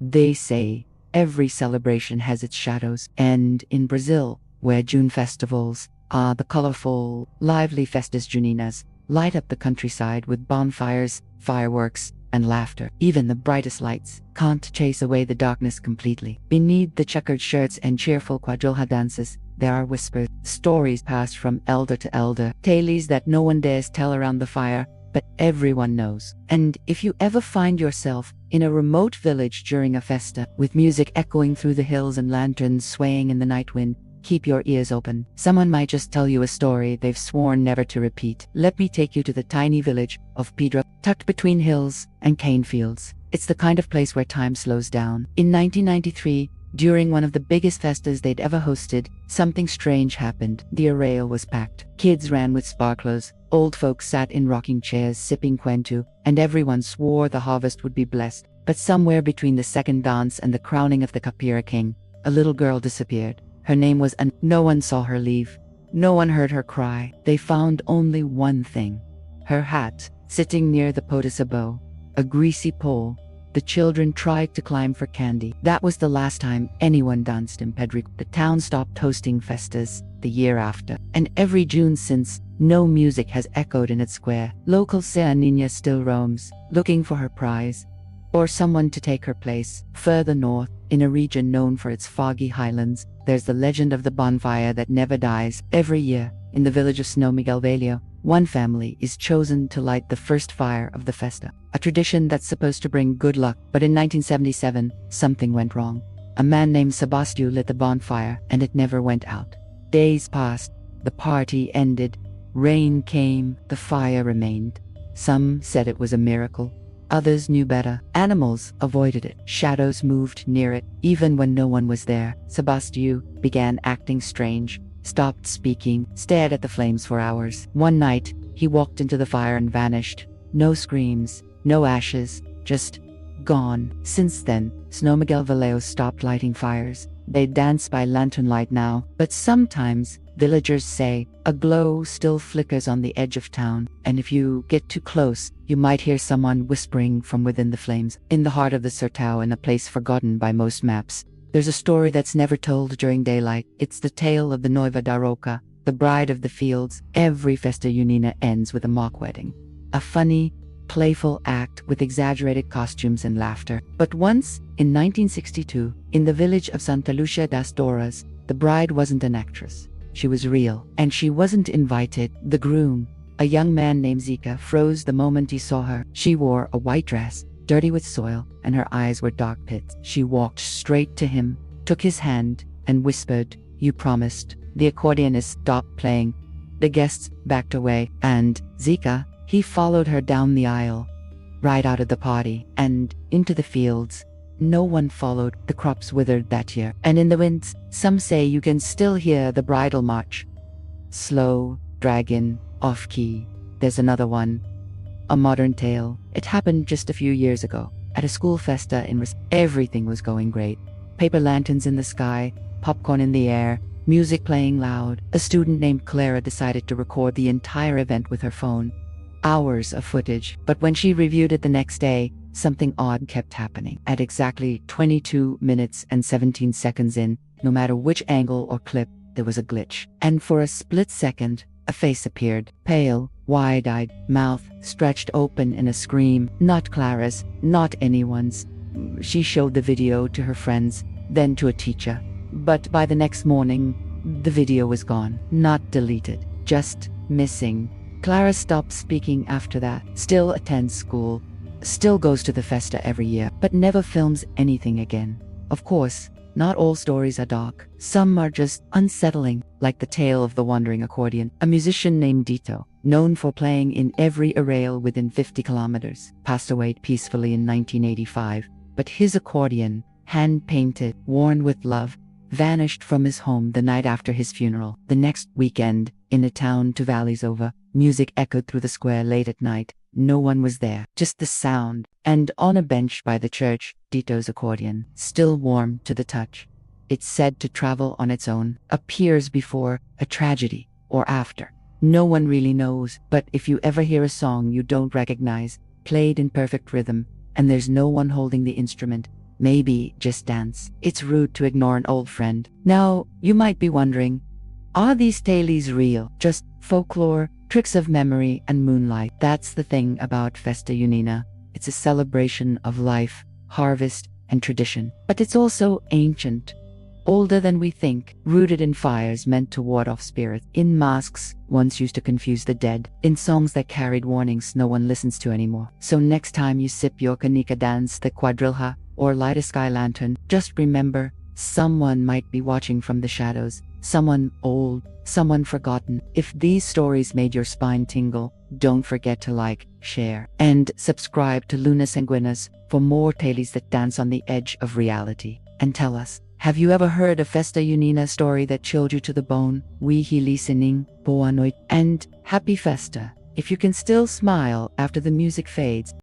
They say every celebration has its shadows, and in Brazil, where June festivals are the colorful, lively Festas Juninas, light up the countryside with bonfires, fireworks, and laughter. Even the brightest lights can't chase away the darkness completely. Beneath the checkered shirts and cheerful quadrilha dances, there are whispers, stories passed from elder to elder, tales that no one dares tell around the fire, but everyone knows. And if you ever find yourself in a remote village during a festa, with music echoing through the hills and lanterns swaying in the night wind, keep your ears open. Someone might just tell you a story they've sworn never to repeat. Let me take you to the tiny village of Pedra, tucked between hills and cane fields. It's the kind of place where time slows down. In 1993, during one of the biggest festas they'd ever hosted, something strange happened. The arrayal was packed. Kids ran with sparklers, old folks sat in rocking chairs sipping quentu, and everyone swore the harvest would be blessed. But somewhere between the second dance and the crowning of the Capoeira king, a little girl disappeared. Her name was no one saw her leave. No one heard her cry. They found only one thing: her hat, sitting near the potasse bow, a greasy pole. The children tried to climb for candy. That was the last time anyone danced in Pedra. The town stopped hosting festas the year after, and every June since, no music has echoed in its square. Local Sanguinis still roams, looking for her prize, or someone to take her place. Further north, in a region known for its foggy highlands, there's the legend of the bonfire that never dies. Every year, in the village of São Miguel Velho, one family is chosen to light the first fire of the festa, a tradition that's supposed to bring good luck. But in 1977, something went wrong. A man named Sebastião lit the bonfire, and it never went out. Days passed, the party ended, rain came, the fire remained. Some said it was a miracle. Others knew better. Animals avoided it. Shadows moved near it, even when no one was there. Sebastião began acting strange, stopped speaking, stared at the flames for hours. One night, he walked into the fire and vanished. No screams, no ashes, just gone. Since then, São Miguel Velho stopped lighting fires. They dance by lantern light now, but sometimes, villagers say, a glow still flickers on the edge of town, and if you get too close, you might hear someone whispering from within the flames. In the heart of the Sertão, in a place forgotten by most maps, there's a story that's never told during daylight. It's the tale of the Noiva da Roca, the bride of the fields. Every Festa Junina ends with a mock wedding. A funny, playful act with exaggerated costumes and laughter. But once, in 1962, in the village of Santa Lúcia das Doras, the bride wasn't an actress. She was real, and she wasn't invited. The groom, a young man named Zika, froze the moment he saw her. She wore a white dress, dirty with soil, and her eyes were dark pits. She walked straight to him, took his hand, and whispered, "You promised." The accordionist stopped playing. The guests backed away, and Zika, he followed her down the aisle, right out of the party, and into the fields. No one followed. The crops withered that year, and in the winds, some say you can still hear the bridal march. Slow, dragging, off-key. There's another one. A modern tale. It happened just a few years ago, at a school festa in Everything was going great. Paper lanterns in the sky, popcorn in the air, music playing loud. A student named Clara decided to record the entire event with her phone. Hours of footage, but when she reviewed it the next day, something odd kept happening. At exactly 22 minutes and 17 seconds in, no matter which angle or clip, there was a glitch. And for a split second, a face appeared, pale, wide-eyed, mouth stretched open in a scream. Not Clara's, not anyone's. She showed the video to her friends, then to a teacher. But by the next morning, the video was gone. Not deleted, just missing. Clara stopped speaking after that. Still attends school, still goes to the festa every year, but never films anything again. Of course, not all stories are dark. Some are just unsettling, like the tale of the wandering accordion. A musician named Dito, known for playing in every arrayal within 50 kilometers, passed away peacefully in 1985, but his accordion, hand-painted, worn with love, vanished from his home the night after his funeral. The next weekend, in a town 2 valleys over, music echoed through the square late at night. No one was there, just the sound, and on a bench by the church, Dito's accordion, still warm to the touch. It's said to travel on its own, appears before a tragedy or after. No one really knows, but if you ever hear a song you don't recognize, played in perfect rhythm, and there's no one holding the instrument, maybe just dance. It's rude to ignore an old friend. Now, you might be wondering, are these tales real? Just folklore, tricks of memory, and moonlight? That's the thing about Festa Junina. It's a celebration of life, harvest, and tradition. But it's also ancient, older than we think, rooted in fires meant to ward off spirits, in masks once used to confuse the dead, in songs that carried warnings no one listens to anymore. So next time you sip your kanika, dance the quadrilha, or light a sky lantern, just remember, someone might be watching from the shadows, someone old, someone forgotten. If these stories made your spine tingle, don't forget to like, share, and subscribe to Luna Sanguinis for more tales that dance on the edge of reality. And tell us, have you ever heard a Festa Junina story that chilled you to the bone? We listening, boa noite, and happy Festa. If you can still smile after the music fades.